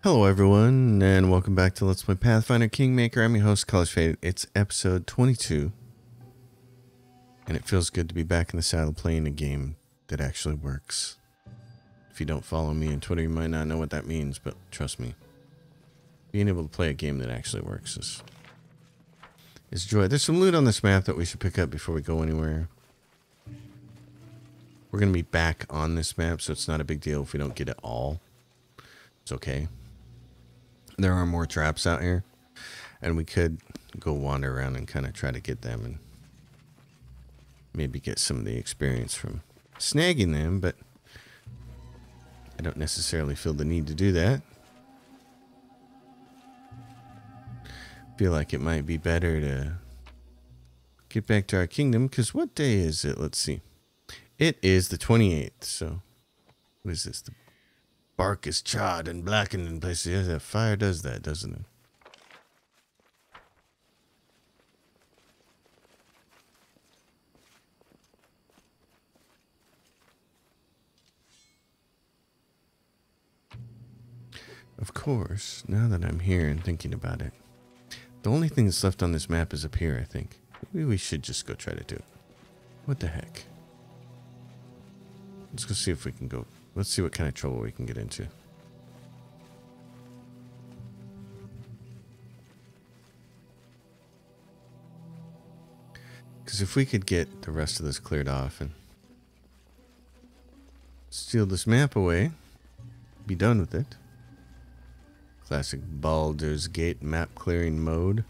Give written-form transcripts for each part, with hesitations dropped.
Hello everyone, and welcome back to Let's Play Pathfinder Kingmaker. I'm your host, College Faded. It's episode 22, and it feels good to be back in the saddle playing a game that actually works. If you don't follow me on Twitter, you might not know what that means, but trust me, being able to play a game that actually works is joy. There's some loot on this map that we should pick up before we go anywhere. We're going to be back on this map, so it's not a big deal if we don't get it all. It's okay. There are more traps out here, and we could go wander around and kind of try to get them and maybe get some of the experience from snagging them, but I don't necessarily feel the need to do that. Feel like it might be better to get back to our kingdom, because what day is it? Let's see. It is the 28th, so what is this? The bark is charred and blackened in places. Yeah, that fire does that, doesn't it? Of course, now that I'm here and thinking about it, the only thing that's left on this map is up here, I think. Maybe we should just go try to do it. What the heck? Let's go see if we can go. Let's see what kind of trouble we can get into. Because if we could get the rest of this cleared off and steal this map away, be done with it. Classic Baldur's Gate map clearing mode.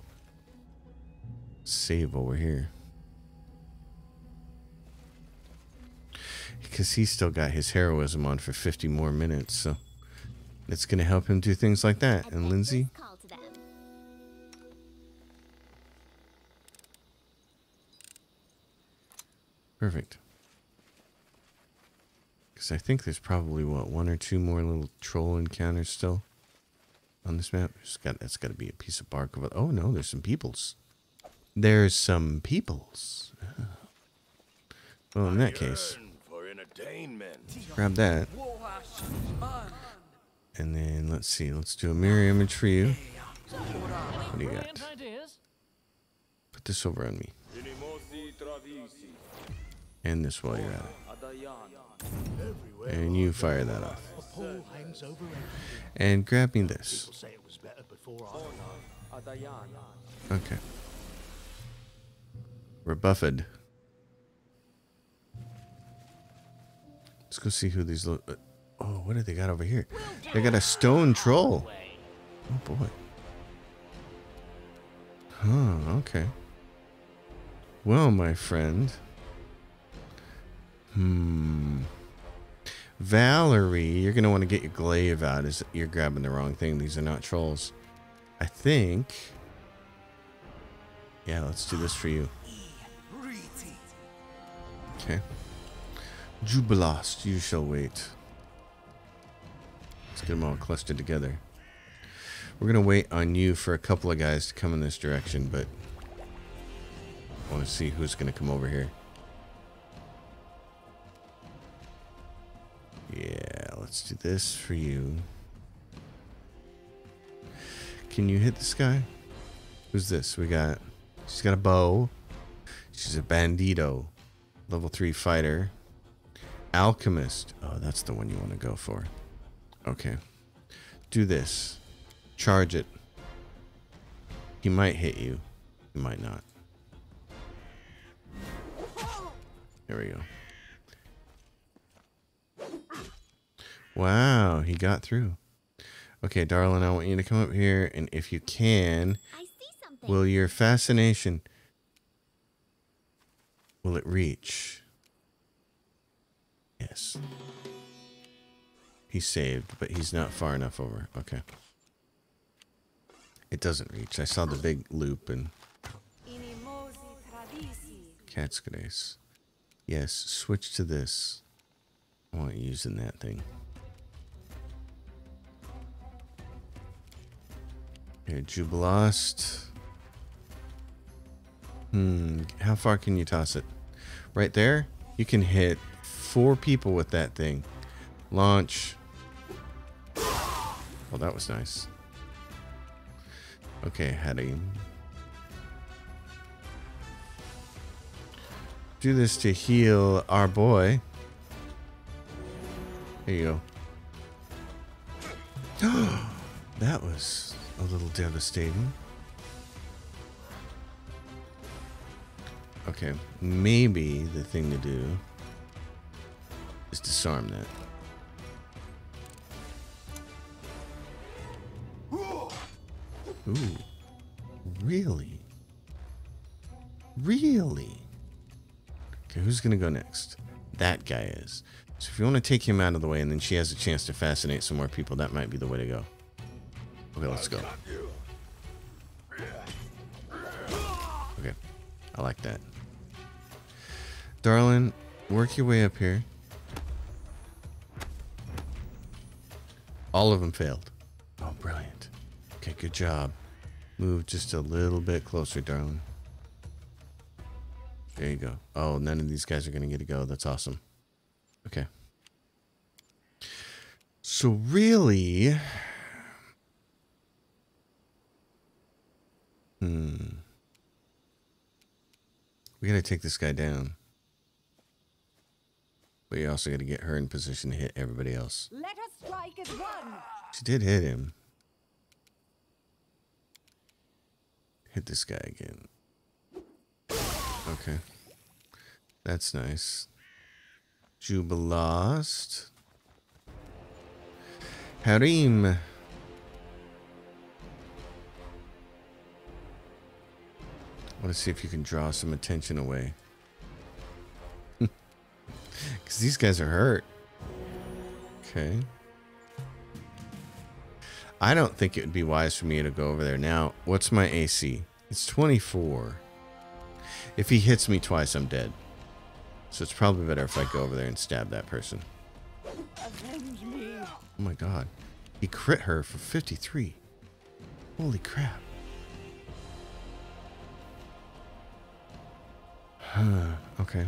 Save over here. Because he's still got his heroism on for 50 more minutes, so it's going to help him do things like that. And Lindsay? Perfect. Because I think there's probably, what, one or two more little troll encounters still on this map. That's got to be a piece of bark. Oh, no, there's some peoples. There's some peoples. Oh. Well, in that case, grab that. And then, let's see. Let's do a mirror image for you. What do you got? Put this over on me. And this while you're at it. And you fire that off. And grab me this. Okay. We're buffed. Let's go see who these look. Oh, what do they got over here? They got a stone troll. Oh boy. Huh, okay. Well, my friend. Valerie, you're going to want to get your glaive out. You're grabbing the wrong thing. These are not trolls. I think. Yeah, let's do this for you. Okay. Jubilast, you shall wait. Let's get them all clustered together. We're going to wait on you for a couple of guys to come in this direction, but I want to see who's going to come over here. Yeah, let's do this for you. Can you hit this guy? Who's this? She's got a bow. She's a bandito. Level 3 fighter. Alchemist. Oh, that's the one you want to go for. Okay. Do this. Charge it. He might hit you. He might not. There we go. Wow, he got through. Okay, darling, I want you to come up here, and if you can, will your fascination, will it reach? Yes. He's saved, but he's not far enough over. Okay. It doesn't reach. I saw the big loop and cat's grace. Yes, switch to this. I want you using that thing. Here, Jubilast. How far can you toss it? Right there? You can hit 4 people with that thing. Launch. Well, that was nice. Okay, had him. Do this to heal our boy. There you go. That was a little devastating. Okay, maybe the thing to do is disarm that. Ooh, really? Really? Okay, who's gonna go next? That guy is. So if you want to take him out of the way and then she has a chance to fascinate some more people, that might be the way to go. Okay, let's go. Okay, I like that. Darling, work your way up here. All of them failed. Oh, brilliant. Okay, good job. Move just a little bit closer, darling. There you go. Oh, none of these guys are going to get to go. That's awesome. Okay. So really... we got to take this guy down. But you also got to get her in position to hit everybody else. Let us strike as one. She did hit him. Hit this guy again. Okay. That's nice. Jubilast. Harim. I want to see if you can draw some attention away. Because these guys are hurt. Okay. I don't think it would be wise for me to go over there. Now, what's my AC? It's 24. If he hits me twice, I'm dead. So it's probably better if I go over there and stab that person. Avenge me. Oh my god. He crit her for 53. Holy crap. Okay.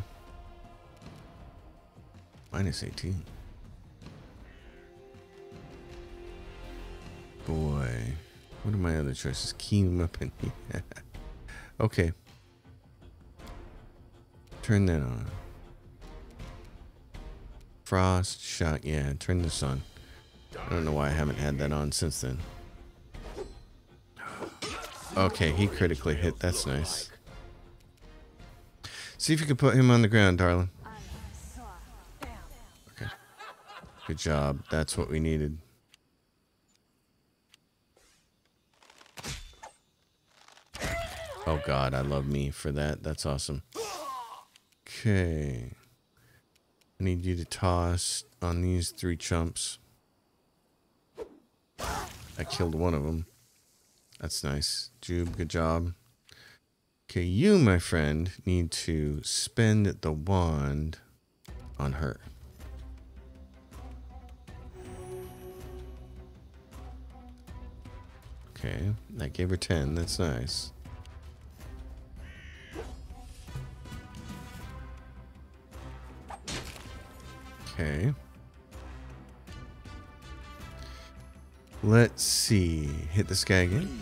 Minus 18. Boy. What are my other choices? Keen weapon. Okay. Turn that on. Frost shot. Yeah, turn this on. I don't know why I haven't had that on since then. Okay, he critically hit. That's nice. See if you can put him on the ground, darling. Okay. Good job. That's what we needed. Oh god, I love me for that. That's awesome. Okay. I need you to toss on these 3 chumps. I killed one of them. That's nice. Jube, good job. Okay, you, my friend, need to spend the wand on her. Okay, that gave her 10. That's nice. Okay. Let's see. Hit this guy again.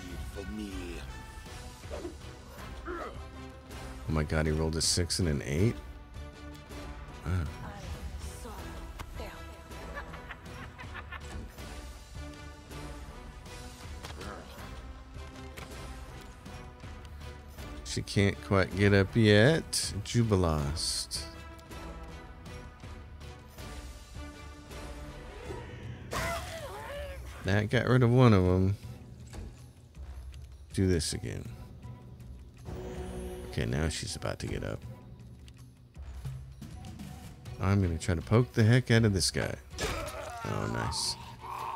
Oh my god, he rolled a 6 and an 8. Wow. She can't quite get up yet. Jubilast. That got rid of one of them. Do this again. Okay, now she's about to get up. I'm going to try to poke the heck out of this guy. Oh, nice.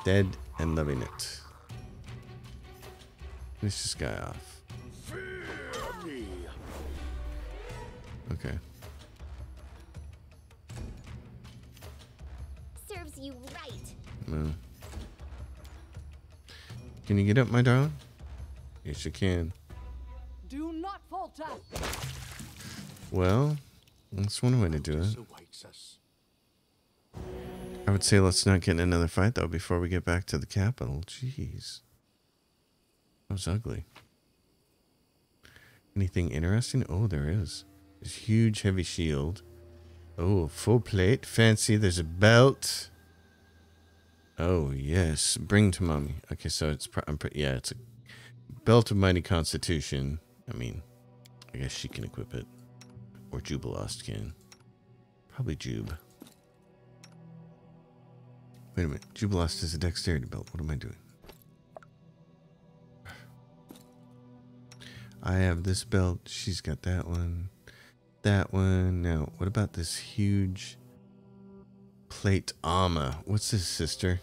Dead and loving it. Finish this guy off. Okay. Serves you right. No. Can you get up, my darling? Yes, you can. Do not falter. Well, that's one way to do it. I would would say let's not get in another fight, though, before we get back to the capital. Jeez. That was ugly. Anything interesting? Oh, there is. This huge, heavy shield. Oh, full plate. Fancy. There's a belt. Oh, yes. Bring to mommy. Okay, so it's... yeah, it's a belt of mighty constitution. I mean, I guess she can equip it. Or Jubilost can. Probably Jube. Wait a minute. Jubilost is a dexterity belt. What am I doing? I have this belt. She's got that one. That one. Now, what about this huge plate armor? What's this, sister?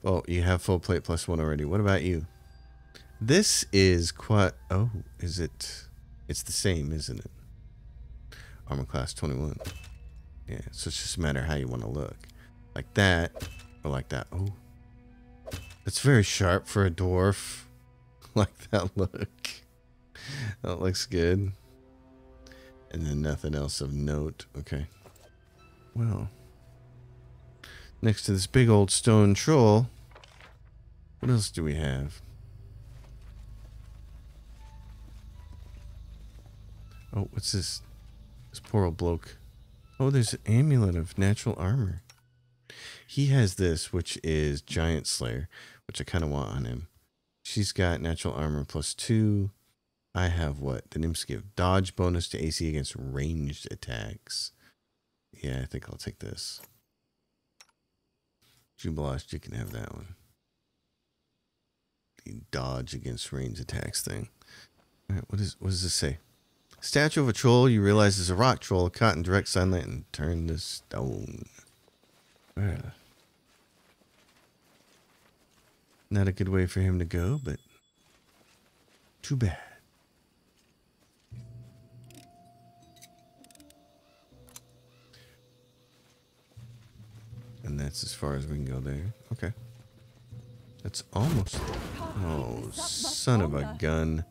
Oh, you have full plate +1 already. What about you? This is quite... Oh, is it... It's the same, isn't it? Armor class 21. Yeah, so it's just a matter of how you want to look. Like that, or like that. Oh, that's very sharp for a dwarf. Like that look. That looks good. And then nothing else of note. Okay. Well, next to this big old stone troll, what else do we have? Oh, what's this? This poor old bloke. Oh, there's an amulet of natural armor. He has this, which is Giant Slayer, which I kind of want on him. She's got natural armor +2. I have what? The nymphs give dodge bonus to AC against ranged attacks. Yeah, I think I'll take this. Jubilost, you can have that one. The dodge against ranged attacks thing. All right, what does this say? Statue of a troll you realize is a rock troll caught in direct sunlight and turned to stone. Well, not a good way for him to go, but too bad. And that's as far as we can go there. Okay. That's almost... Oh, son of a gun.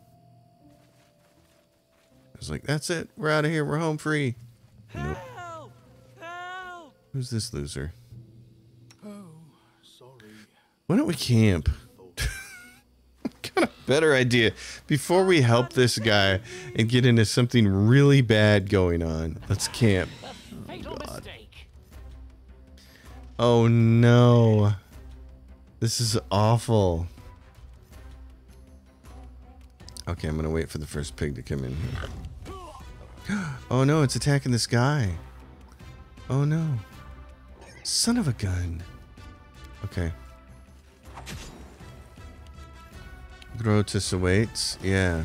I was like, that's it. We're out of here. We're home free. Nope. Help! Help! Who's this loser? Oh, sorry. Why don't we camp? Got a better idea. Before we help this guy and get into something really bad going on, let's camp. Fatal mistake. Oh no. This is awful. Okay, I'm gonna wait for the first pig to come in here. Oh no, it's attacking this guy. Oh no. Son of a gun. Okay. Grotus awaits. Yeah.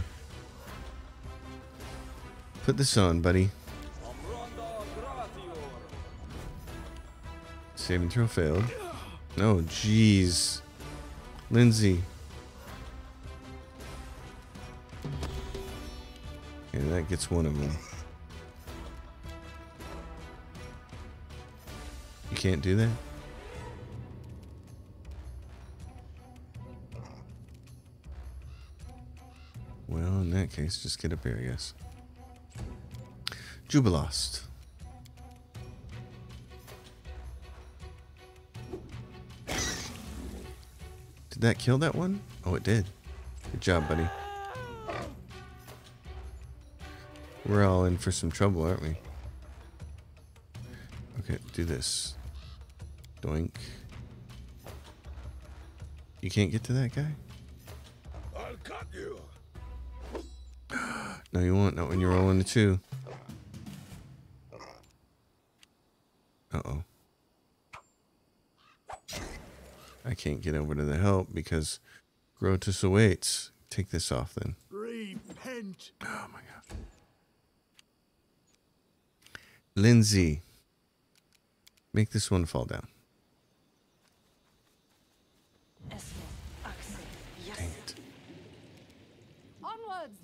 Put this on, buddy. Saving throw failed. Oh, jeez. Lindsay. And that gets one of them. You can't do that? Well, in that case, just get up here, I guess. Jubilost. Did that kill that one? Oh, it did. Good job, buddy. We're all in for some trouble, aren't we? Okay, do this. Doink. You can't get to that guy? I'll cut you. No, you won't. Not when you're rolling the 2. Uh-oh. I can't get over to the help because Grotus awaits. Take this off then. Repent. Oh my god. Lindsay. Make this one fall down. Dang it. Onwards.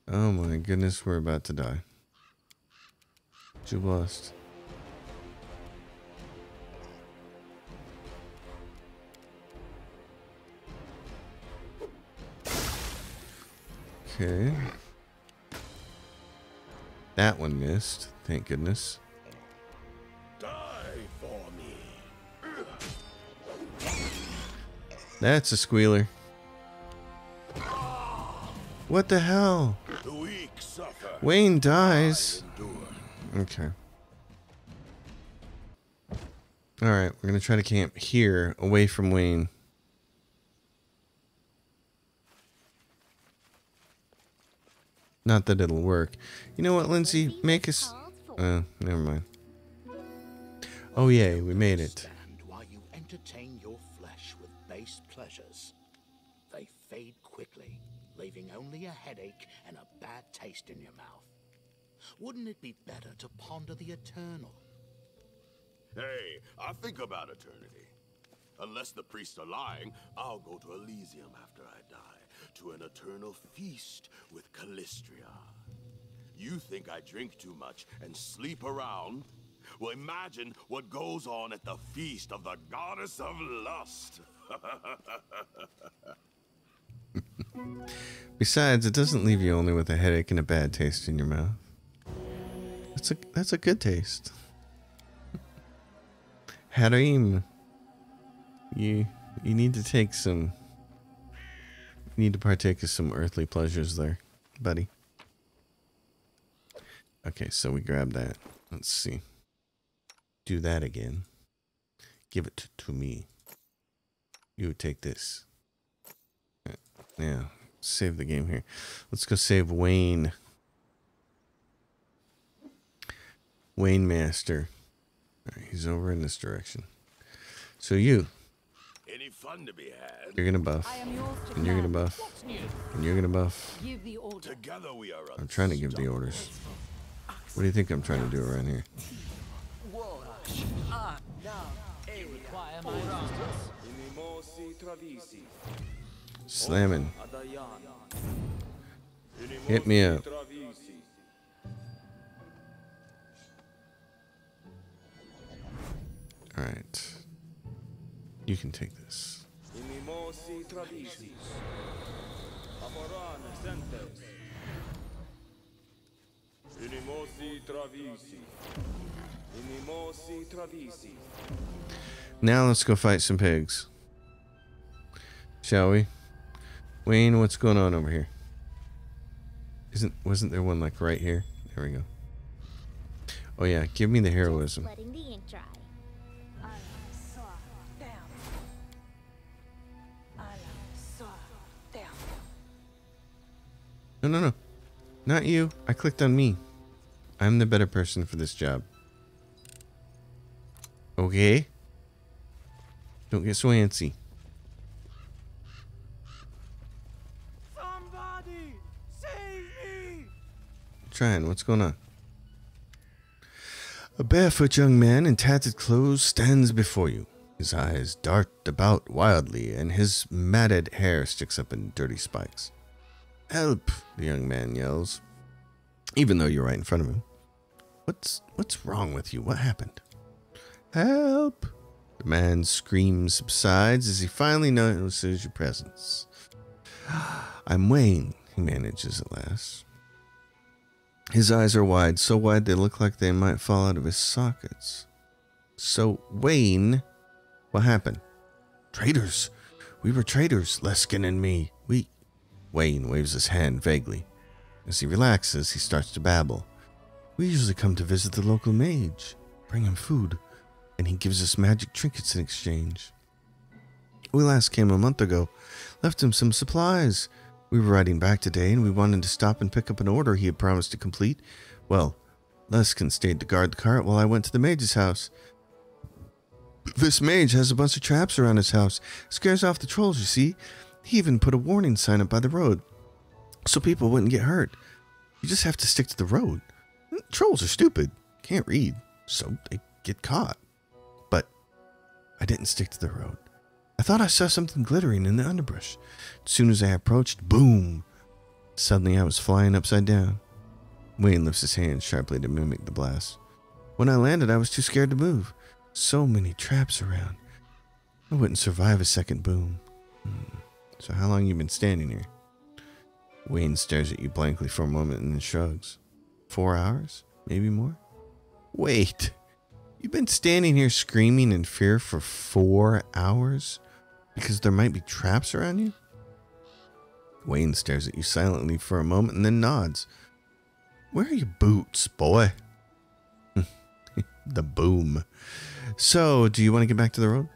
Oh my goodness, we're about to die. Jubilost. Okay. That one missed. Thank goodness. Die. That's a squealer. What the hell? The weak suffer. Wayne dies. I endure. Okay. Alright, we're gonna try to camp here, away from Wayne. Not that it'll work. You know what, Lindsay? Make us... never mind. Oh yay, we made it. Stand while you entertain your flesh with base pleasures. They fade quickly, leaving only a headache and a bad taste in your mouth. Wouldn't it be better to ponder the eternal? Hey, I think about eternity. Unless the priests are lying, I'll go to Elysium after I die, to an eternal feast with Callistria. You think I drink too much and sleep around? Well, imagine what goes on at the feast of the goddess of lust. Besides, it doesn't leave you only with a headache and a bad taste in your mouth. That's a good taste. Harim, you need to take some. You need to partake of some earthly pleasures there, buddy. Okay, so we grab that. Let's see. Do that again. Give it to me. You would take this. Yeah, save the game here. Let's go save Wayne. Wayne Master. All right, he's over in this direction. So you. Any fun to be had? You're gonna buff. I am yours to And you're gonna command. buff. What's new? And you're gonna buff. Give the order. Together we are I'm trying to give the orders. What do you think I'm trying to do around here? You require my assistance. Slamming. Hit me up. Alright. You can take this. Now let's go fight some pigs. Shall we? Wayne, what's going on over here? Wasn't there one like right here? There we go. Oh yeah, give me the heroism. Letting the ink dry. No. Not you. I clicked on me. I'm the better person for this job. Okay? Don't get so antsy. Somebody save me! Trying. What's going on? A barefoot young man in tattered clothes stands before you. His eyes dart about wildly, and his matted hair sticks up in dirty spikes. Help! The young man yells, even though you're right in front of him. What's wrong with you? What happened? Help! The man's scream subsides as he finally notices your presence. I'm Wayne, he manages at last. His eyes are wide, so wide they look like they might fall out of his sockets. So, Wayne, what happened? Traitors! We were traitors, Leskin and me. Wayne waves his hand vaguely. As he relaxes, he starts to babble. We usually come to visit the local mage, bring him food, and he gives us magic trinkets in exchange. We last came a month ago, left him some supplies. We were riding back today, and we wanted to stop and pick up an order he had promised to complete. Well, Leskin stayed to guard the cart while I went to the mage's house. This mage has a bunch of traps around his house. Scares off the trolls, you see. He even put a warning sign up by the road, so people wouldn't get hurt. You just have to stick to the road. Trolls are stupid. Can't read, so they get caught. But I didn't stick to the road. I thought I saw something glittering in the underbrush. As soon as I approached, boom! Suddenly I was flying upside down. Wayne lifts his hand sharply to mimic the blast. When I landed, I was too scared to move. So many traps around. I wouldn't survive a second boom. So how long you been standing here? Wayne stares at you blankly for a moment and then shrugs. 4 hours? Maybe more? Wait! You've been standing here screaming in fear for 4 hours? Because there might be traps around you? Wayne stares at you silently for a moment and then nods. Where are your boots, boy? The boom. So, do you want to get back to the road?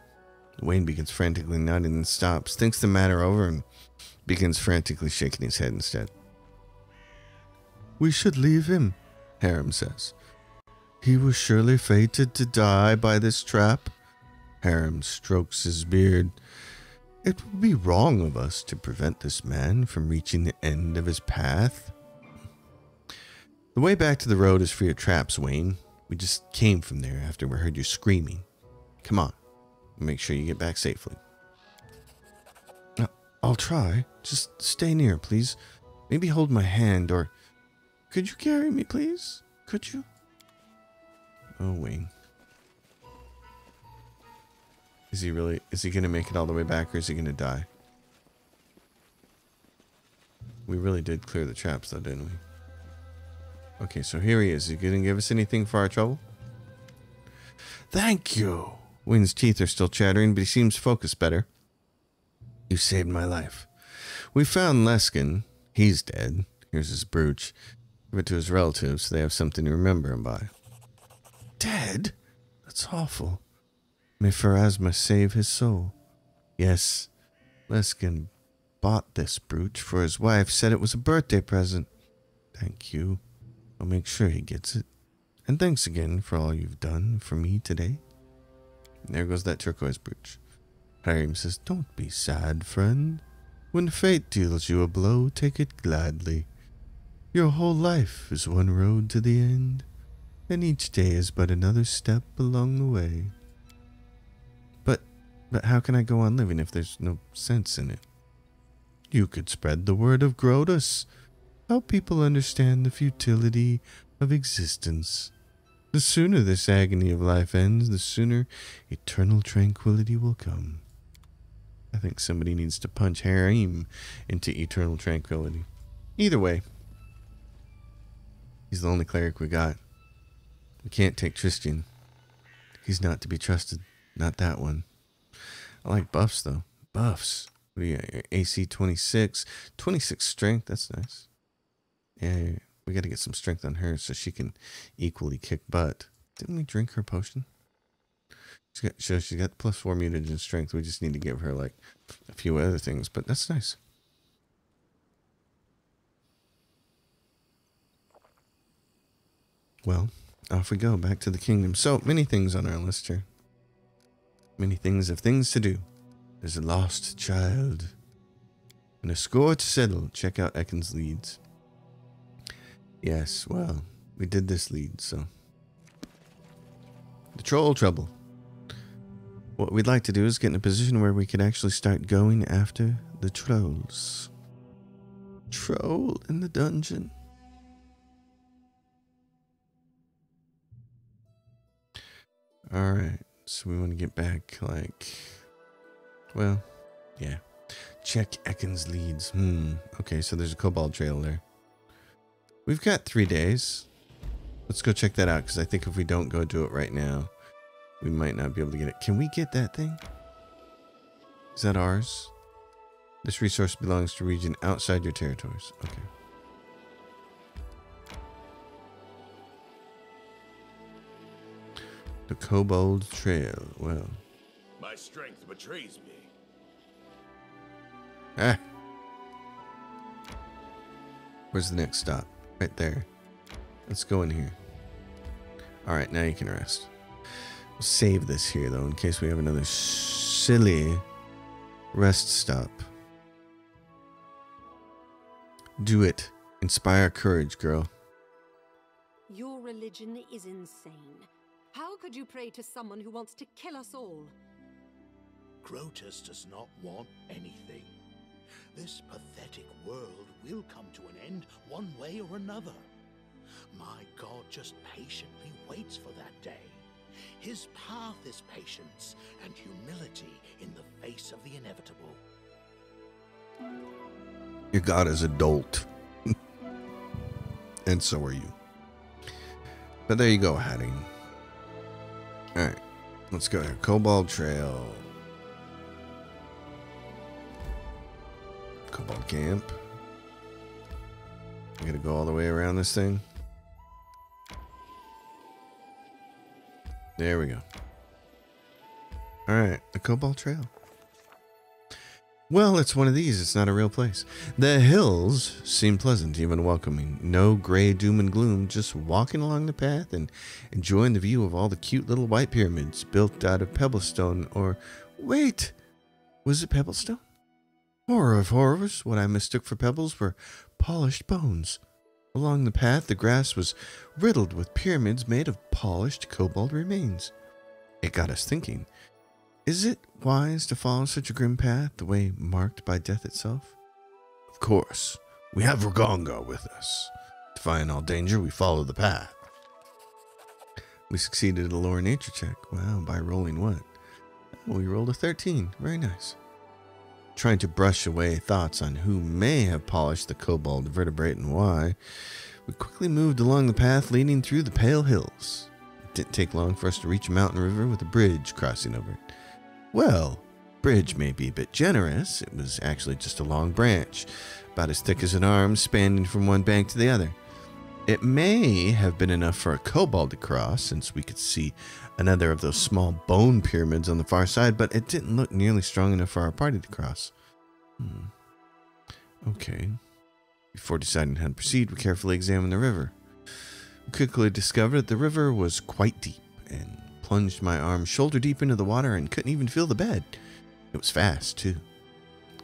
Wayne begins frantically nodding and stops, thinks the matter over, and begins frantically shaking his head instead. We should leave him, Harem says. He was surely fated to die by this trap. Harem strokes his beard. It would be wrong of us to prevent this man from reaching the end of his path. The way back to the road is free of traps, Wayne. We just came from there after we heard you screaming. Come on, make sure you get back safely. I'll try. Just stay near, please. Maybe hold my hand, or... Could you carry me, please? Could you? Oh, Wayne. Is he going to make it all the way back, or is he going to die? We really did clear the traps, though, didn't we? Okay, so here he is. Is he going to give us anything for our trouble? Thank you. Wayne's teeth are still chattering, but he seems focused better. You saved my life. We found Leskin. He's dead. Here's his brooch. Give it to his relatives so they have something to remember him by. Dead? That's awful. May Pharasma save his soul. Yes, Leskin bought this brooch for his wife, said it was a birthday present. Thank you. I'll make sure he gets it. And thanks again for all you've done for me today. And there goes that turquoise brooch. Harem says, don't be sad, friend. When fate deals you a blow, take it gladly. Your whole life is one road to the end, and each day is but another step along the way. But how can I go on living if there's no sense in it? You could spread the word of Grotus. Help people understand the futility of existence. The sooner this agony of life ends, the sooner eternal tranquility will come. I think somebody needs to punch Harem into eternal tranquility. Either way, he's the only cleric we got. We can't take Tristan. He's not to be trusted. Not that one. I like buffs, though. Buffs. What do you got? AC 26. 26 strength. That's nice. Yeah, we got to get some strength on her so she can equally kick butt. Didn't we drink her potion? She's got +4 mutagen strength. We just need to give her, like, a few other things, but that's nice. Well, off we go, back to the kingdom. So, many things on our list here. Many things of things to do. There's a lost child. And a score to settle. Check out Ekken's leads. Yes, well, we did this lead, so. The troll trouble. What we'd like to do is get in a position where we could actually start going after the trolls. Troll in the dungeon. Alright, so we want to get back, like, well, yeah. Check Ekken's leads. Okay, so there's a Kobold trail there. We've got 3 days. Let's go check that out, because I think if we don't go do it right now, we might not be able to get it. Can we get that thing? Is that ours? This resource belongs to a region outside your territories. Okay. The Kobold Trail. Well. My strength betrays me. Ah. Where's the next stop? Right there. Let's go in here. Alright, now you can rest. We'll save this here, though, in case we have another silly rest stop. Do it. Inspire courage, girl. Your religion is insane. How could you pray to someone who wants to kill us all? Grotus does not want anything. This pathetic world will come to an end one way or another. My God just patiently waits for that day. His path is patience and humility in the face of the inevitable. Your God is a dolt. And so are you. But there you go, Hattie. Alright, let's go here. Kobold Trail. Kobold camp. I gotta go all the way around this thing. There we go. Alright, the Kobold Trail. Well, it's one of these. It's not a real place. The hills seem pleasant, even welcoming. No gray doom and gloom, just walking along the path and enjoying the view of all the cute little white pyramids built out of pebblestone or... Wait! Was it pebblestone? Horror of horrors, what I mistook for pebbles were polished bones. Along the path, the grass was riddled with pyramids made of polished kobold remains. It got us thinking. Is it wise to follow such a grim path, the way marked by death itself? Of course. We have Ragonga with us. Defying all danger, we follow the path. We succeeded at a lower nature check. Wow, by rolling what? Oh, we rolled a 13. Very nice. Trying to brush away thoughts on who may have polished the kobold vertebrate and why, we quickly moved along the path leading through the pale hills. It didn't take long for us to reach a mountain river with a bridge crossing over it. Well, bridge may be a bit generous. It was actually just a long branch, about as thick as an arm, spanning from one bank to the other. It may have been enough for a kobold to cross, since we could see another of those small bone pyramids on the far side, but it didn't look nearly strong enough for our party to cross. Okay. Before deciding how to proceed, we carefully examined the river. We quickly discovered that the river was quite deep, and plunged my arm shoulder deep into the water and couldn't even feel the bed. It was fast, too.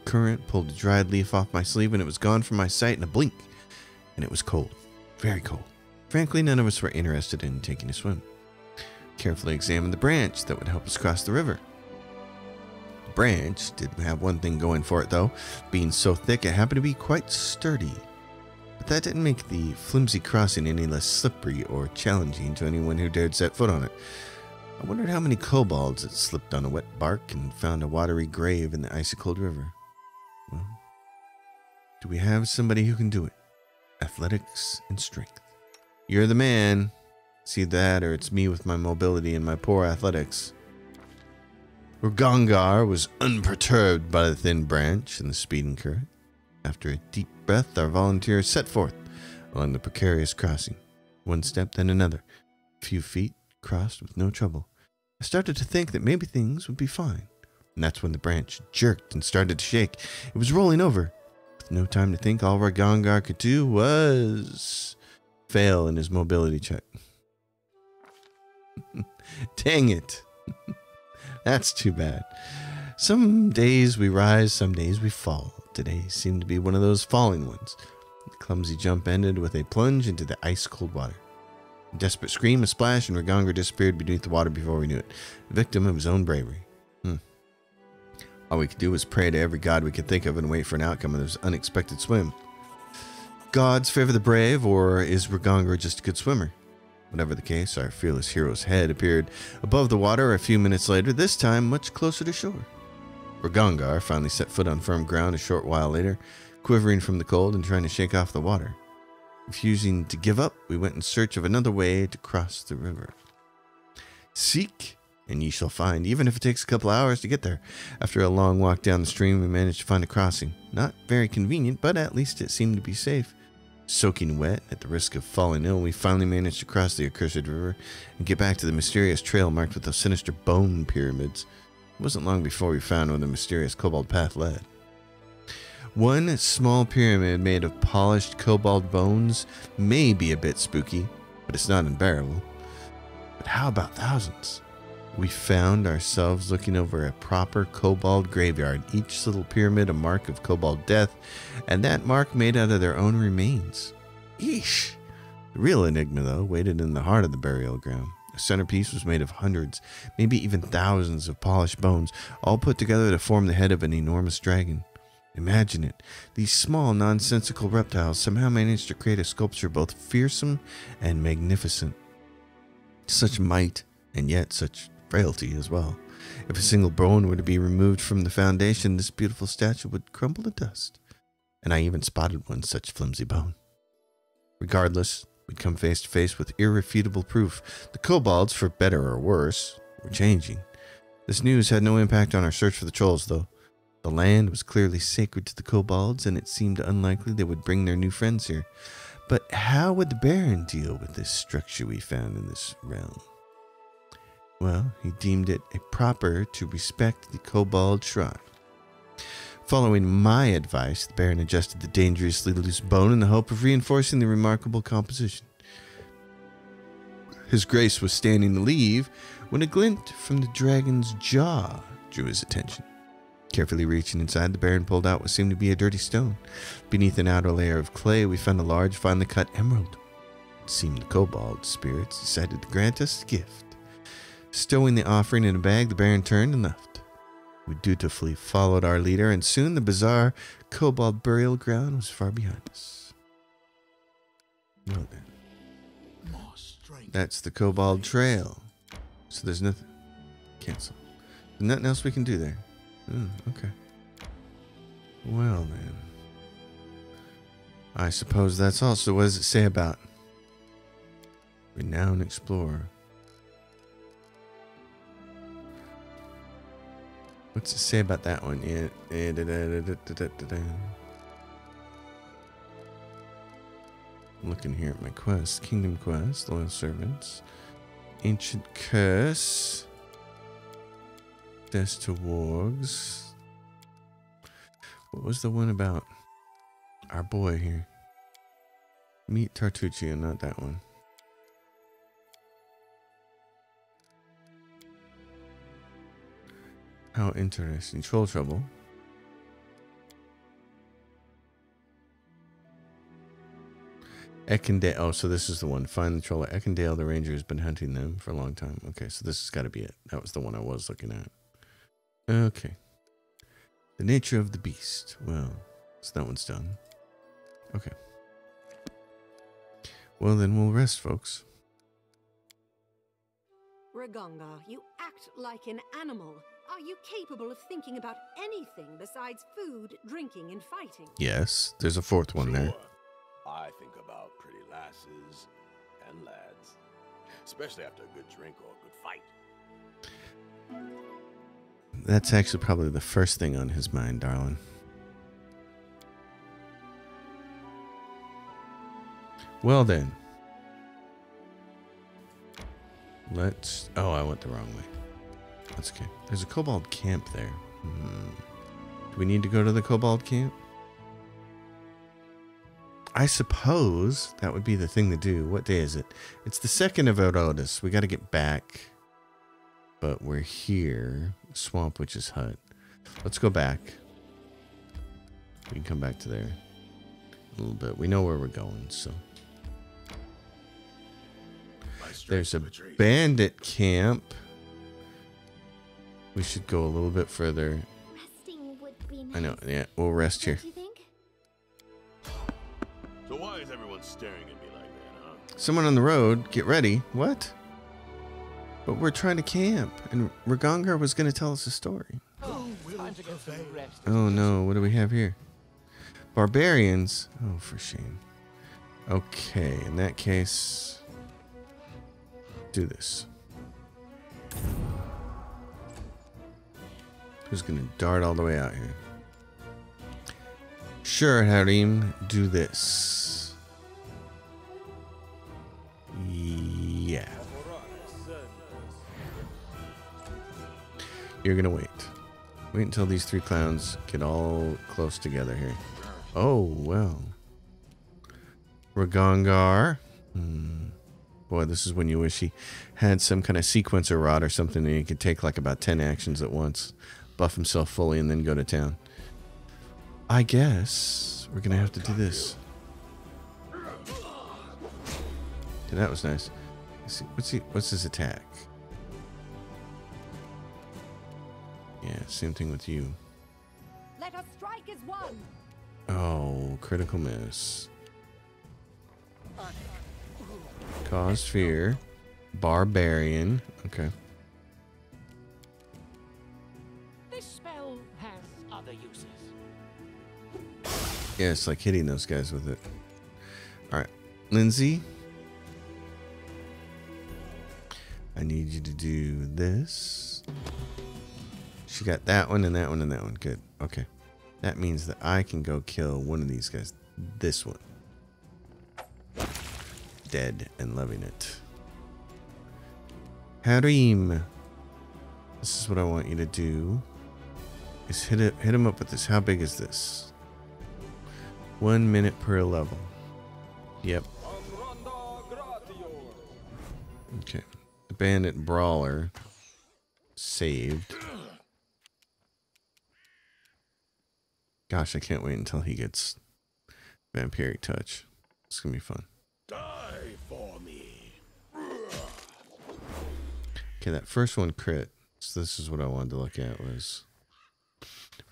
Current pulled a dried leaf off my sleeve and it was gone from my sight in a blink. And it was cold. Very cold. Frankly, none of us were interested in taking a swim. Carefully examined the branch that would help us cross the river. The branch did have one thing going for it, though. Being so thick, it happened to be quite sturdy. But that didn't make the flimsy crossing any less slippery or challenging to anyone who dared set foot on it. I wondered how many kobolds had slipped on a wet bark and found a watery grave in the icy cold river. Well, do we have somebody who can do it? Athletics and strength. You're the man. It's either that or it's me with my mobility and my poor athletics. Ragongar was unperturbed by the thin branch and the speeding current. After a deep breath, our volunteers set forth along the precarious crossing. One step, then another. A few feet crossed with no trouble. I started to think that maybe things would be fine. And that's when the branch jerked and started to shake. It was rolling over. With no time to think, all Ragongar could do was fail in his mobility check. Dang it. That's too bad. Some days we rise, some days we fall. Today seemed to be one of those falling ones. The clumsy jump ended with a plunge into the ice-cold water. A desperate scream, a splash, and Ragongar disappeared beneath the water before we knew it, a victim of his own bravery. All we could do was pray to every god we could think of and wait for an outcome of this unexpected swim. Gods favor the brave, or is Ragongar just a good swimmer? Whatever the case, our fearless hero's head appeared above the water a few minutes later, this time much closer to shore. Ragongar finally set foot on firm ground a short while later, quivering from the cold and trying to shake off the water. Refusing to give up, we went in search of another way to cross the river. Seek, and ye shall find, even if it takes a couple hours to get there. After a long walk down the stream, we managed to find a crossing. Not very convenient, but at least it seemed to be safe. Soaking wet, at the risk of falling ill, we finally managed to cross the accursed river and get back to the mysterious trail marked with those sinister bone pyramids. It wasn't long before we found where the mysterious kobold path led. One small pyramid made of polished kobold bones may be a bit spooky, but it's not unbearable. But how about thousands? We found ourselves looking over a proper kobold graveyard, each little pyramid a mark of kobold death, and that mark made out of their own remains. Eesh! The real enigma, though, waited in the heart of the burial ground. The centerpiece was made of hundreds, maybe even thousands of polished bones, all put together to form the head of an enormous dragon. Imagine it. These small, nonsensical reptiles somehow managed to create a sculpture both fearsome and magnificent. Such might, and yet such frailty as well. If a single bone were to be removed from the foundation, this beautiful statue would crumble to dust. And I even spotted one such flimsy bone. Regardless, we'd come face to face with irrefutable proof. The kobolds, for better or worse, were changing. This news had no impact on our search for the trolls, though. The land was clearly sacred to the kobolds, and it seemed unlikely they would bring their new friends here. But how would the Baron deal with this structure we found in this realm? Well, he deemed it proper to respect the kobold shrine. Following my advice, the Baron adjusted the dangerously loose bone in the hope of reinforcing the remarkable composition. His Grace was standing to leave when a glint from the dragon's jaw drew his attention. Carefully reaching inside, the Baron pulled out what seemed to be a dirty stone. Beneath an outer layer of clay, we found a large, finely cut emerald. It seemed the kobold spirits decided to grant us a gift. Stowing the offering in a bag, the Baron turned and left. We dutifully followed our leader, and soon the bizarre kobold burial ground was far behind us. Well then. That's the Kobold Trail. So there's nothing. Cancel. There's nothing else we can do there. Okay. Well then. I suppose that's all. So what does it say about renowned explorer? What's it say about that one? Looking here at my quest. Kingdom quest. Loyal servants. Ancient curse. Death to wargs. What was the one about our boy here? Meet Tartuccio, not that one. How interesting. Troll trouble. Eckendale. Oh, so this is the one. Find the troll at Eckendale. The ranger has been hunting them for a long time. Okay, so this has got to be it. That was the one I was looking at. Okay. The nature of the beast. Well, so that one's done. Okay. Well, then we'll rest, folks. Ragonga, you act like an animal. Are you capable of thinking about anything besides food, drinking, and fighting? Yes, there's a fourth one there. Sure. I think about pretty lasses and lads, especially after a good drink or a good fight. That's actually probably the first thing on his mind, darling. Well then. Let's... Oh, I went the wrong way. That's okay. There's a kobold camp there. Do we need to go to the kobold camp? I suppose that would be the thing to do. What day is it? It's the 2nd of Orotis. We got to get back. But we're here. Swamp Witch's hut. Let's go back. We can come back to there a little bit. We know where we're going, so. There's a bandit camp. We should go a little bit further. Resting would be nice. I know, yeah, we'll rest here. Don't you think? So why is everyone staring at me like that, huh? Someone on the road, get ready. What? But we're trying to camp, and Ragongar was going to tell us a story. Time to get some rest. Oh no, what do we have here? Barbarians? Oh, for shame. Okay, in that case, do this. Who's going to dart all the way out here? Sure, Harim, do this. Yeah. You're going to wait. Wait until these 3 clowns get all close together here. Oh, well. Ragongar. Boy, this is when you wish he had some kind of sequencer rod or something and he could take like about 10 actions at once. Buff himself fully and then go to town. I guess we're going to have to do this. Okay, that was nice. Let's see, what's his attack? Yeah, same thing with you. Let us strike as one. Oh, critical miss. Cause fear. Barbarian. Okay. This spell has other uses. Yeah, it's like hitting those guys with it. Alright. Lindsay. I need you to do this. She got that one and that one and that one. Good. Okay. That means that I can go kill one of these guys. This one. Dead and loving it. Harim. This is what I want you to do. Is hit him up with this. How big is this? 1 minute per level. Yep. Okay. The bandit brawler saved. Gosh, I can't wait until he gets vampiric touch. It's gonna be fun. Die for me. Okay, that first one crit. So this is what I wanted to look at was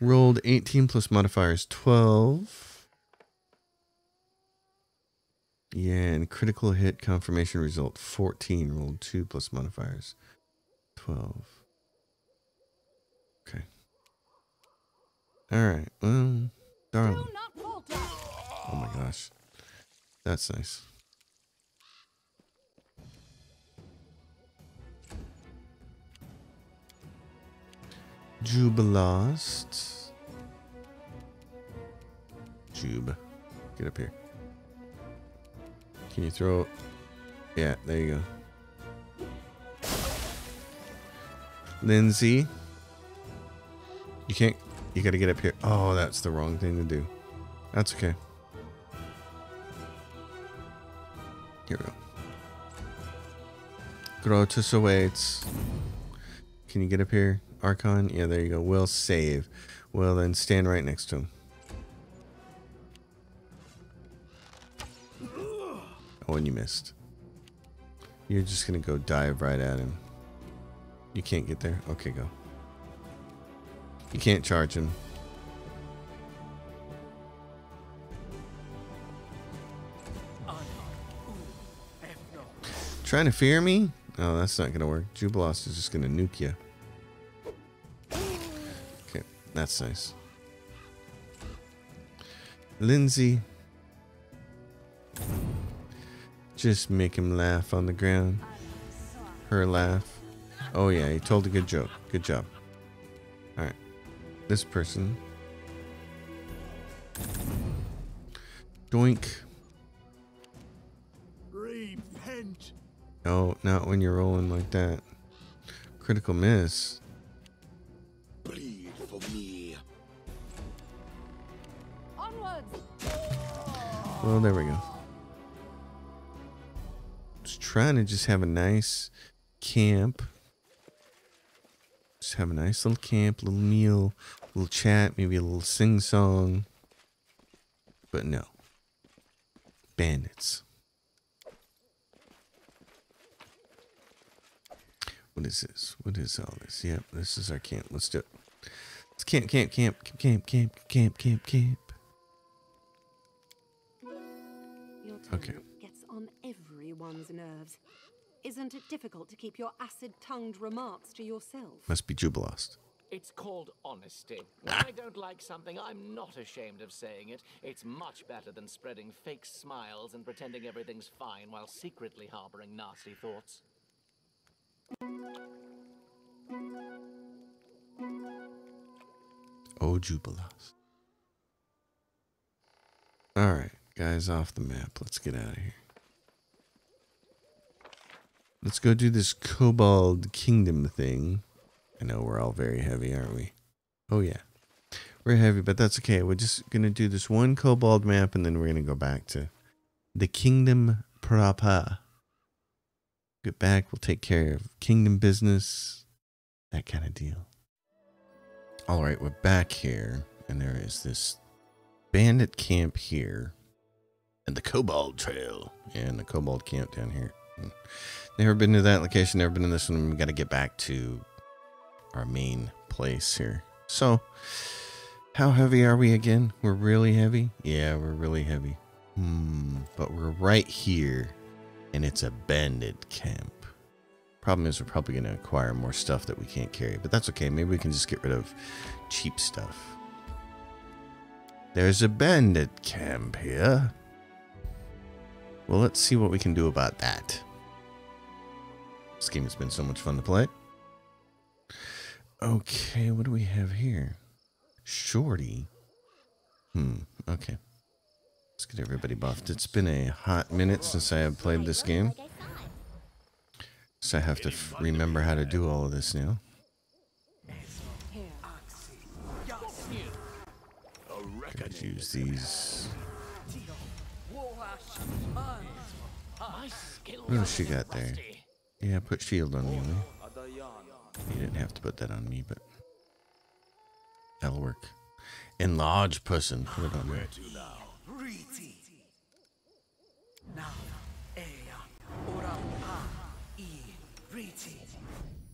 rolled 18 plus modifiers 12. Yeah, and critical hit confirmation result 14. Rolled 2 plus modifiers 12. Okay. Alright, well, darling. Oh my gosh. That's nice. Jubilast. Jube. Get up here. Can you throw... Yeah, there you go. Lindsay. You can't... You gotta get up here. Oh, that's the wrong thing to do. That's okay. Here we go. Grotus awaits. Can you get up here? Archon? Yeah, there you go. Will save. Well, then stand right next to him. Oh, and you missed. You're just gonna go dive right at him. You can't get there? Okay, go. You can't charge him. Trying to fear me? Oh, that's not gonna work. Jubilost is just gonna nuke you. Okay, that's nice. Lindsay. Just make him laugh on the ground. Her laugh. Oh yeah, he told a good joke. Good job. Alright. This person. Doink. Repent. Oh, not when you're rolling like that. Critical miss. Bleed for me. Onwards! Well, there we go. Just trying to just have a nice camp. Just have a nice little camp, little meal, little chat, maybe a little sing-song. But no. Bandits. What is this? What is all this? Yep, this is our camp. Let's do it. Let's camp. Your tone Okay. gets on everyone's nerves. Isn't it difficult to keep your acid-tongued remarks to yourself? Must be Jubilost. It's called honesty. When I don't like something, I'm not ashamed of saying it. It's much better than spreading fake smiles and pretending everything's fine while secretly harboring nasty thoughts. Oh, Jubilost. Alright, guys, off the map. Let's get out of here. Let's go do this Kobold Kingdom thing. I know we're all very heavy, aren't we? Oh, yeah. We're heavy, but that's okay. We're just going to do this one Kobold map, and then we're going to go back to the Kingdom proper. Get back, we'll take care of Kingdom business. That kind of deal. Alright, we're back here, and there is this bandit camp here. And the Kobold Trail. And the Kobold camp down here. Never been to that location, never been to this one. We got to get back to our main place here. So, how heavy are we again? We're really heavy? Yeah, we're really heavy. But we're right here, and it's a bandit camp. Problem is, we're probably going to acquire more stuff that we can't carry, but that's okay. Maybe we can just get rid of cheap stuff. There's a bandit camp here. Well, let's see what we can do about that. This game has been so much fun to play. Okay, what do we have here? Shorty. Okay. Let's get everybody buffed. It's been a hot minute since I have played this game. So I have to remember how to do all of this now. Gotta use these. What else she got there? Yeah, put shield on me. You didn't have to put that on me, but that'll work. Enlarge person. Put it on there.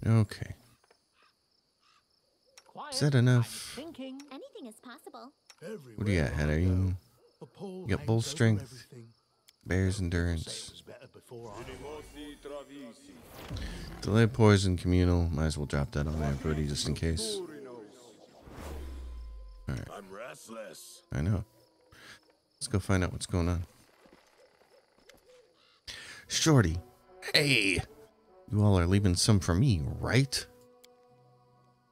Okay. Is that enough? Anything is possible. What do you got, Hannah? You got bull strength, bear's endurance, delay poison, communal. Might as well drop that on everybody just in case. Alright. I'm restless. I know. Let's go find out what's going on. Shorty. Hey! You all are leaving some for me, right?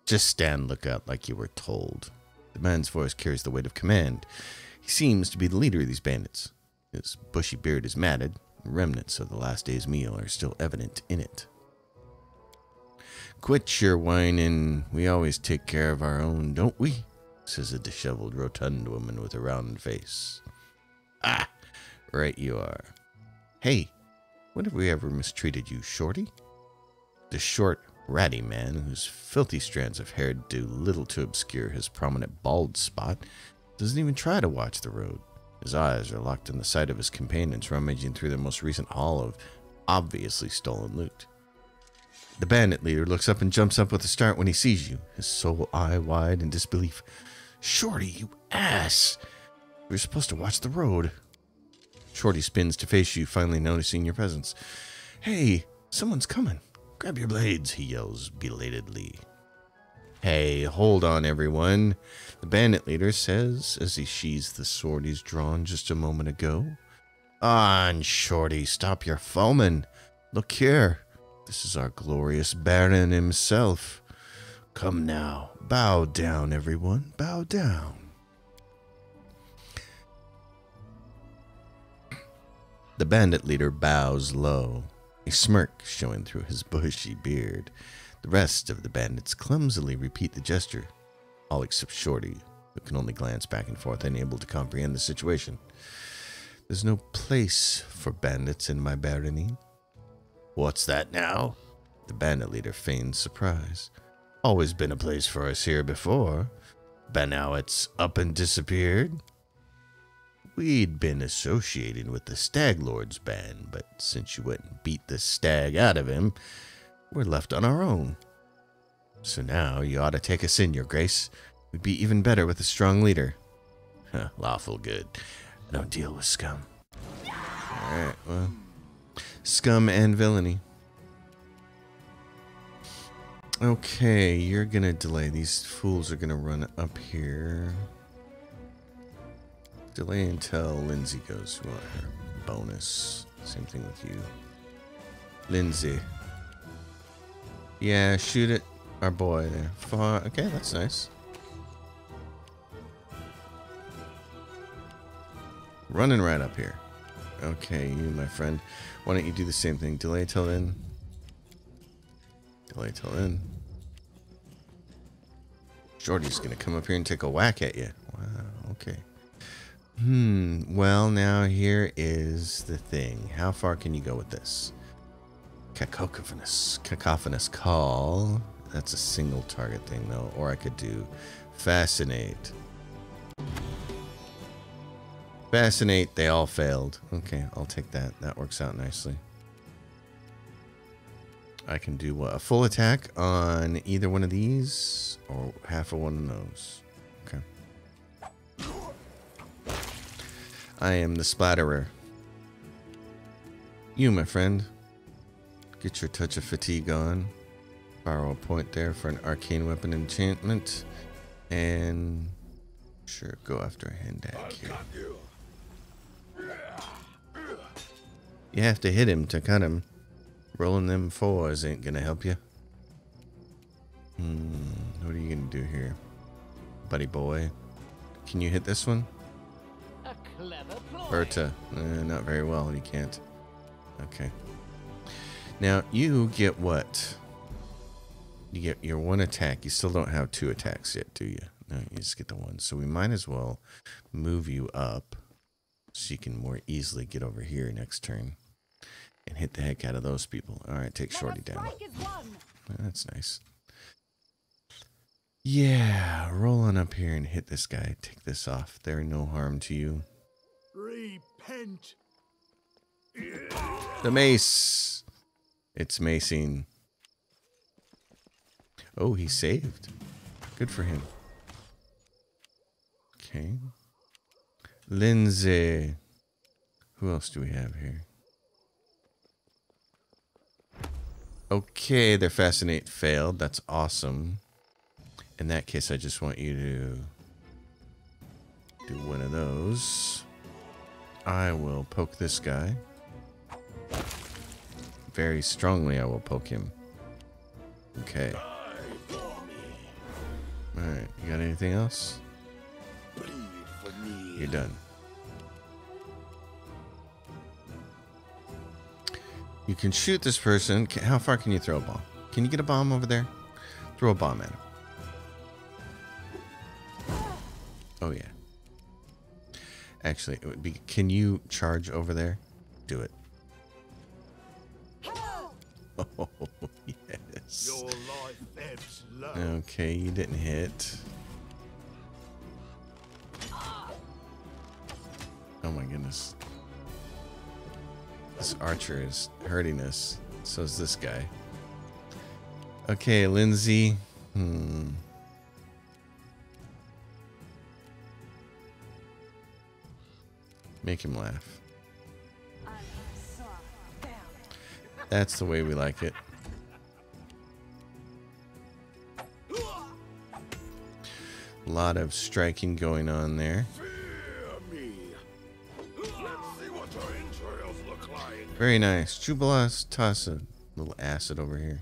Just stand lookout like you were told. The man's voice carries the weight of command. He seems to be the leader of these bandits. His bushy beard is matted. Remnants of the last day's meal are still evident in it. Quit your whining. We always take care of our own, don't we? Says a disheveled, rotund woman with a round face. Ah, right you are. Hey, when have we ever mistreated you, Shorty? The short, ratty man, whose filthy strands of hair do little to obscure his prominent bald spot, doesn't even try to watch the road. His eyes are locked on the sight of his companions rummaging through their most recent haul of obviously stolen loot. The bandit leader looks up and jumps up with a start when he sees you, his soul eye wide in disbelief. Shorty, you ass! We were supposed to watch the road. Shorty spins to face you, finally noticing your presence. Hey, someone's coming. Grab your blades, he yells belatedly. Hey, hold on, everyone, the bandit leader says as he sheathes the sword he's drawn just a moment ago. On, Shorty, stop your foaming. Look here, this is our glorious Baron himself. Come now, bow down, everyone, bow down. The bandit leader bows low, a smirk showing through his bushy beard. The rest of the bandits clumsily repeat the gesture, all except Shorty, who can only glance back and forth, unable to comprehend the situation. There's no place for bandits in my barony. What's that now? The bandit leader feigns surprise. Always been a place for us here before, but now it's up and disappeared. We'd been associating with the Stag Lord's band, but since you went and beat the stag out of him, we're left on our own. So now you ought to take us in, your grace. We'd be even better with a strong leader. Huh, lawful good. I don't deal with scum. Alright, well, scum and villainy. Okay, you're gonna delay. These fools are gonna run up here. Delay until Lindsay goes. We want her bonus. Same thing with you. Lindsay. Yeah, shoot at our boy there. Okay, that's nice. Running right up here. Okay, you, my friend. Why don't you do the same thing? Delay till then. Delay till then. Shorty's gonna come up here and take a whack at you. Wow, okay. Well, now here is the thing. How far can you go with this? Cacophonous call. That's a single target thing, though. Or I could do fascinate. Fascinate, they all failed. Okay, I'll take that. That works out nicely. I can do what? A full attack on either one of these, or half of one of those. Okay. I am the splatterer. You, my friend. Get your touch of fatigue on. Borrow a point there for an arcane weapon enchantment. And sure, go after a Hendak here. You have to hit him to cut him. Rolling them fours ain't gonna help you. What are you gonna do here, buddy boy? Can you hit this one? A clever ploy. Berta, not very well. You can't. Okay. Now you get what? You get your one attack. You still don't have 2 attacks yet, do you? No, you just get the one. So we might as well move you up so you can more easily get over here next turn and hit the heck out of those people. All right, take Shorty down. That's nice. Yeah, roll on up here and hit this guy. Take this off. They're no harm to you. Repent. The mace. It's macing. Oh, he saved. Good for him. Okay. Lindsay. Who else do we have here? Okay, their fascinate failed. That's awesome. In that case, I just want you to do one of those. I will poke this guy. Very strongly, I will poke him. Okay. Alright, you got anything else? You're done. You can shoot this person. How far can you throw a bomb? Can you get a bomb over there? Throw a bomb at him. Oh, yeah. Actually, it would be... Can you charge over there? Do it. Oh, yes. Your life ebbs low. Okay, you didn't hit. Oh my goodness. This archer is hurting us. So is this guy. Okay, Lindsay. Make him laugh. That's the way we like it. A lot of striking going on there. Very nice. Jubilas, toss a little acid over here.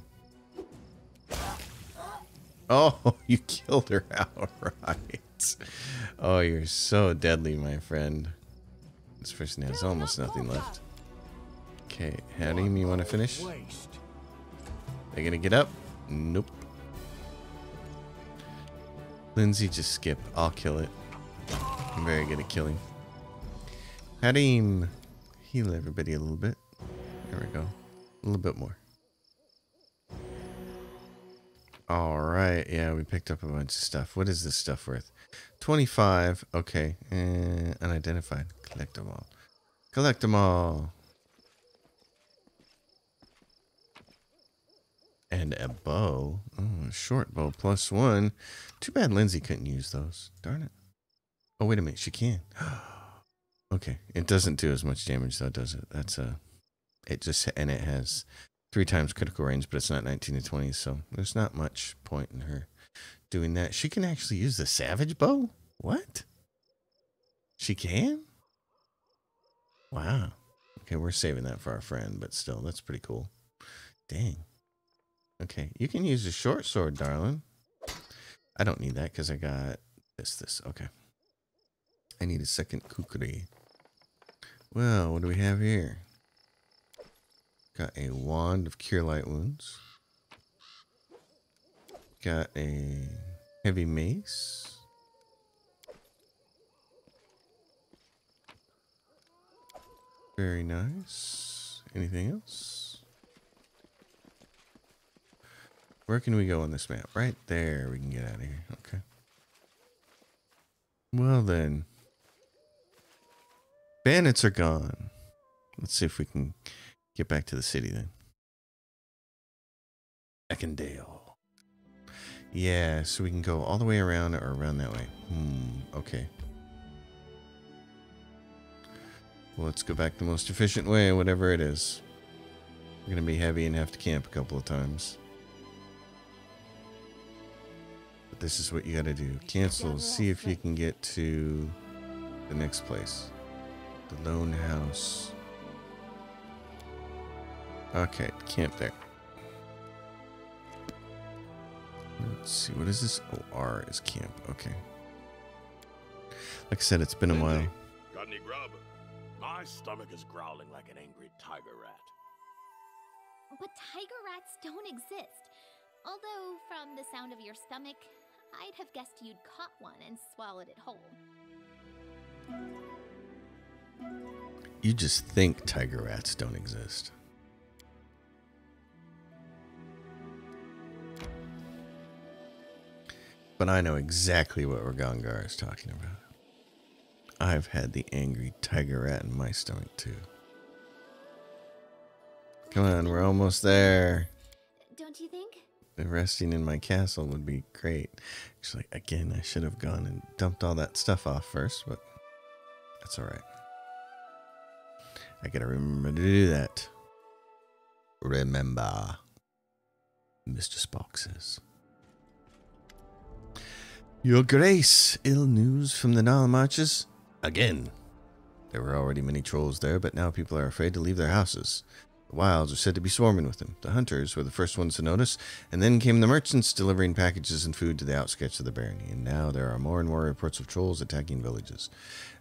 Oh, you killed her outright. Oh, you're so deadly, my friend. This person has almost nothing left. Okay, Hadim, you want to finish? They gonna get up? Nope. Lindsay, just skip. I'll kill it. I'm very good at killing. Hadim, heal everybody a little bit. There we go. A little bit more. All right. Yeah, we picked up a bunch of stuff. What is this stuff worth? 25. Okay. Unidentified. Collect them all. Collect them all. And a bow. Oh, a short bow +1. Too bad Lindsay couldn't use those. Darn it. Oh, wait a minute. She can. Okay. It doesn't do as much damage though, does it? That's a... It just... And it has 3 times critical range, but it's not 19 to 20, so there's not much point in her doing that. She can actually use the savage bow? What? She can? Wow. Okay, we're saving that for our friend, but still, that's pretty cool. Dang. Okay, you can use a short sword, darling. I don't need that because I got this. Okay. I need a second kukri. Well, what do we have here? Got a wand of cure light wounds. Got a heavy mace. Very nice. Anything else? Where can we go on this map? Right there we can get out of here. Okay. Well then. Bandits are gone. Let's see if we can get back to the city then. Eckendale. Yeah, so we can go all the way around or around that way. Okay. Well, let's go back the most efficient way, whatever it is. We're going to be heavy and have to camp a couple of times. But this is what you got to do. Cancel. See if you can get to the next place. The lone house. Okay, camp there. Let's see. What is this? Oh, R is camp. Okay. Like I said, it's been a while. Got any grub? My stomach is growling like an angry tiger rat. But tiger rats don't exist. Although, from the sound of your stomach, I'd have guessed you'd caught one and swallowed it whole. You just think tiger rats don't exist. But I know exactly what Ragangar is talking about. I've had the angry tiger rat in my stomach too. Come on, we're almost there. Don't you think? Resting in my castle would be great. Actually, again, I should have gone and dumped all that stuff off first, but that's alright. I gotta remember to do that. Remember, Mr. Spock says. Your Grace, ill news from the Nile marches? Again. There were already many trolls there, but now people are afraid to leave their houses. The wilds are said to be swarming with them. The hunters were the first ones to notice, and then came the merchants delivering packages and food to the outskirts of the barony, and now there are more and more reports of trolls attacking villages.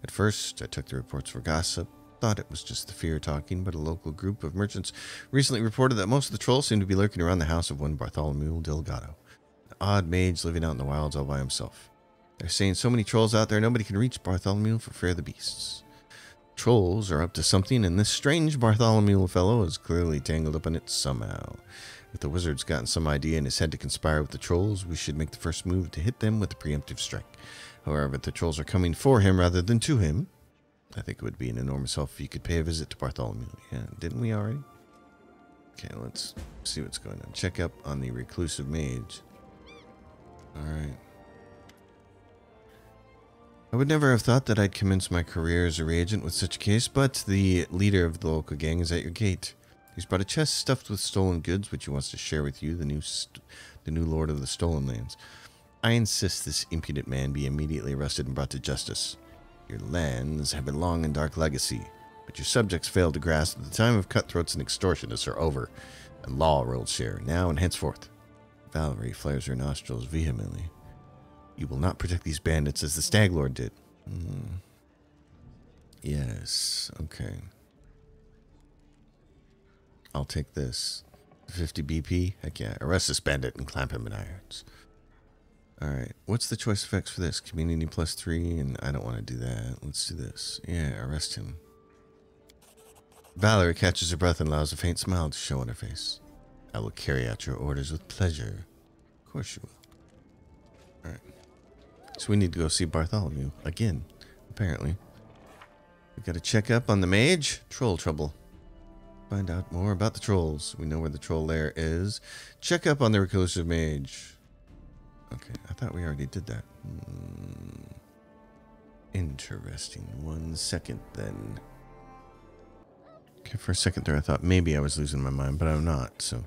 At first, I took the reports for gossip, thought it was just the fear talking, but a local group of merchants recently reported that most of the trolls seem to be lurking around the house of one Bartholomew Delgado, an odd mage living out in the wilds all by himself. They're saying so many trolls out there, nobody can reach Bartholomew for fear of the beasts. Trolls are up to something, and this strange Bartholomew fellow is clearly tangled up in it somehow. If the wizard's gotten some idea in his head to conspire with the trolls, we should make the first move to hit them with a preemptive strike. However, if the trolls are coming for him rather than to him, I think it would be an enormous help if you could pay a visit to Bartholomew. Yeah, didn't we already? Okay, let's see what's going on. Check up on the reclusive mage. Alright. I would never have thought that I'd commence my career as a reagent with such a case, but the leader of the local gang is at your gate. He's brought a chest stuffed with stolen goods, which he wants to share with you, the new lord of the stolen lands. I insist this impudent man be immediately arrested and brought to justice. Your lands have a long and dark legacy, but your subjects fail to grasp that the time of cutthroats and extortionists are over, and law rules share, now and henceforth. Valerie flares her nostrils vehemently. You will not protect these bandits as the Stag Lord did. Yes, okay. I'll take this. 50 BP? Heck yeah. Arrest this bandit and clamp him in irons. Alright, what's the choice effects for this? Community +3, and I don't want to do that. Let's do this. Yeah, arrest him. Valerie catches her breath and allows a faint smile to show on her face. I will carry out your orders with pleasure. Of course you will. Alright. So we need to go see Bartholomew again, apparently. We gotta check up on the mage. Troll trouble. Find out more about the trolls. We know where the troll lair is. Check up on the reclusive mage. Okay, I thought we already did that. Interesting. 1 second then. Okay, for a second there I thought maybe I was losing my mind, but I'm not, so.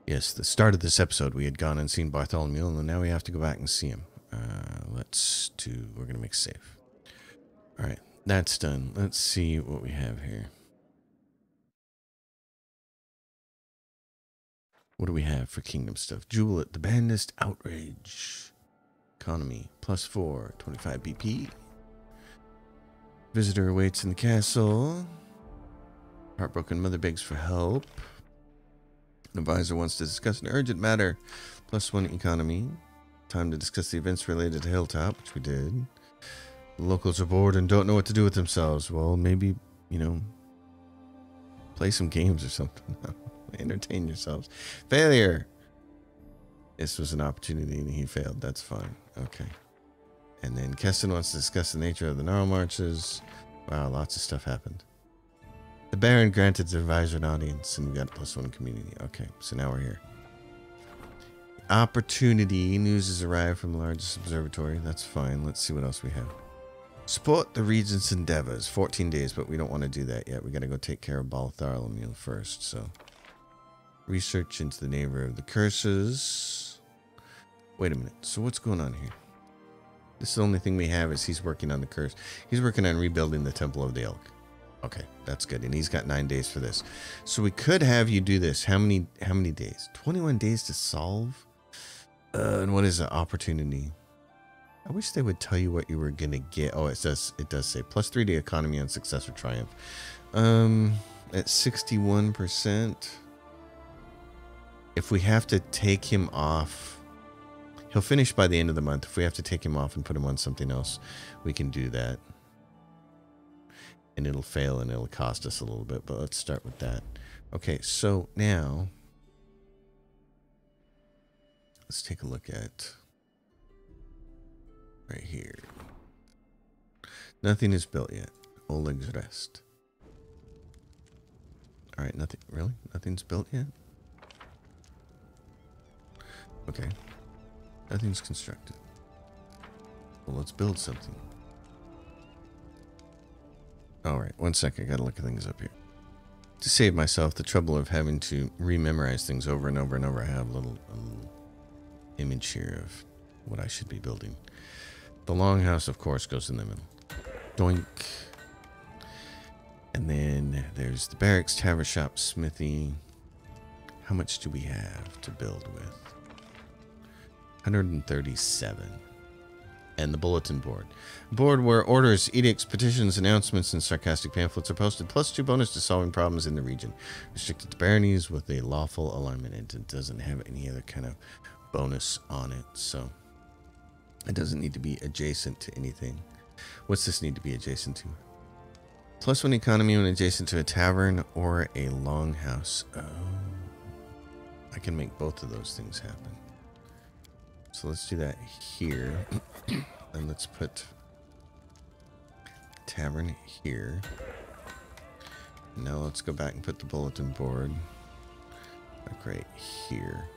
Yes, the start of this episode we had gone and seen Bartholomew, and now we have to go back and see him. We're going to make save. Alright, that's done. Let's see what we have here. What do we have for kingdom stuff? Jewel at the Bandist Outrage. Economy, +4, 25 BP. Visitor awaits in the castle. Heartbroken mother begs for help. An advisor wants to discuss an urgent matter. +1 economy. Time to discuss the events related to Hilltop, which we did. The locals are bored and don't know what to do with themselves. Well, maybe, play some games or something. Entertain yourselves. Failure. This was an opportunity and he failed. That's fine. Okay. And then Keston wants to discuss the nature of the Gnarl Marches. Wow, lots of stuff happened. The Baron granted the advisor an audience and we got +1 community. Okay, so now we're here. Opportunity. News has arrived from the largest observatory. That's fine. Let's see what else we have. Support the Regent's endeavors. 14 days, but we don't want to do that yet. We got to go take care of Bartholomew first, so. Research into the neighbor of the curses. Wait a minute. So what's going on here? This is the only thing we have is he's working on the curse. He's working on rebuilding the Temple of the Elk. Okay, that's good. And he's got 9 days for this. So we could have you do this. How many days? 21 days to solve? And what is the opportunity? I wish they would tell you what you were going to get. Oh, it does say +3 to economy on success or triumph. At 61%. If we have to take him off, he'll finish by the end of the month. If we have to take him off and put him on something else, we can do that. And it'll fail and it'll cost us a little bit, but let's start with that. Okay, so now let's take a look at right here. Nothing is built yet. Oleg's rest. All right, nothing, really? Nothing's built yet? Okay. Nothing's constructed. Well, let's build something. All right, 1 second. I gotta look at things up here. To save myself the trouble of having to rememorize things over and over and over, I have a little image here of what I should be building. The longhouse, of course, goes in the middle. Doink. And then there's the barracks, tavern shop, smithy. How much do we have to build with? 137. And the bulletin board. Board where orders, edicts, petitions, announcements, and sarcastic pamphlets are posted, +2 bonus to solving problems in the region. Restricted to baronies with a lawful alignment, and it doesn't have any other kind of bonus on it, so it doesn't need to be adjacent to anything. What's this need to be adjacent to? +1 economy when adjacent to a tavern or a longhouse. Oh, I can make both of those things happen. So let's do that here. And let's put tavern here. Now let's go back and put the bulletin board like right here.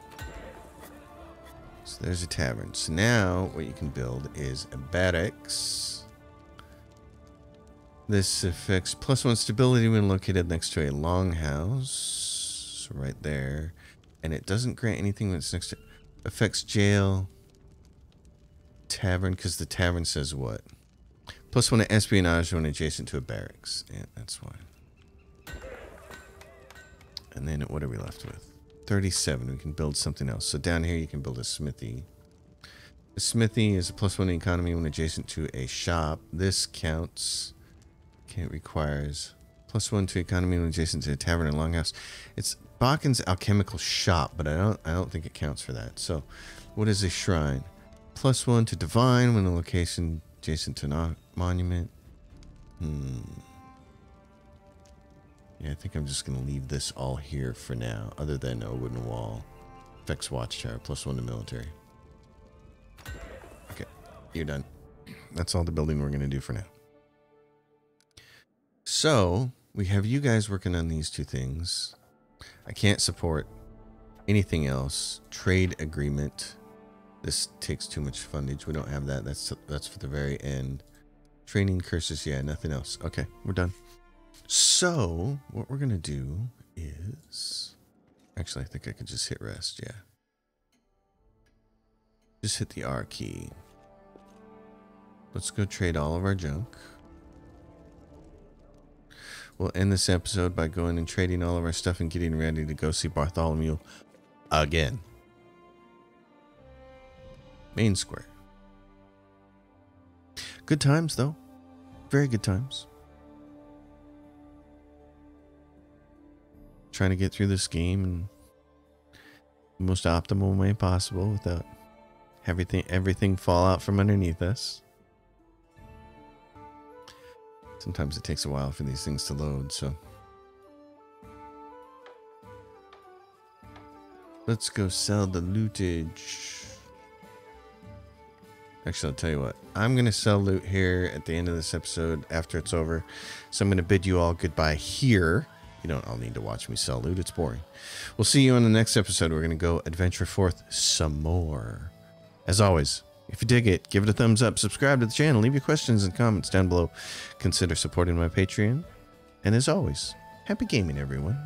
So there's a tavern. So now what you can build is a barracks. This affects +1 stability when located next to a longhouse. So right there. And it doesn't grant anything when it's next to... Affects jail. Tavern, because the tavern says what? +1 to espionage when adjacent to a barracks. Yeah, that's why. And then what are we left with? 37. We can build something else. So down here you can build a smithy. The smithy is a +1 economy when adjacent to a shop. This counts. Okay, it requires +1 to economy when adjacent to a tavern and longhouse. It's Bakken's alchemical shop, but I don't think it counts for that. So, what is a shrine? +1 to divine when the location adjacent to a monument. Yeah, I think I'm just gonna leave this all here for now. Other than a wooden wall, affects watchtower, +1 to military. Okay, you're done. That's all the building we're gonna do for now. So we have you guys working on these two things. I can't support anything else. Trade agreement. This takes too much fundage. We don't have that. That's for the very end. Training curses. Yeah, nothing else. Okay, we're done. So what we're going to do is... Actually, I think I could just hit rest. Yeah. Just hit the R key. Let's go trade all of our junk. We'll end this episode by going and trading all of our stuff and getting ready to go see Bartholomew again. Main square. Good times, though. Very good times. Trying to get through this game in the most optimal way possible without everything fall out from underneath us. Sometimes it takes a while for these things to load, so. Let's go sell the lootage. Actually, I'll tell you what. I'm going to sell loot here at the end of this episode after it's over. So I'm going to bid you all goodbye here. You don't all need to watch me sell loot. It's boring. We'll see you on the next episode. We're going to go adventure forth some more. As always, if you dig it, give it a thumbs up, subscribe to the channel, leave your questions and comments down below. Consider supporting my Patreon. And as always, happy gaming, everyone.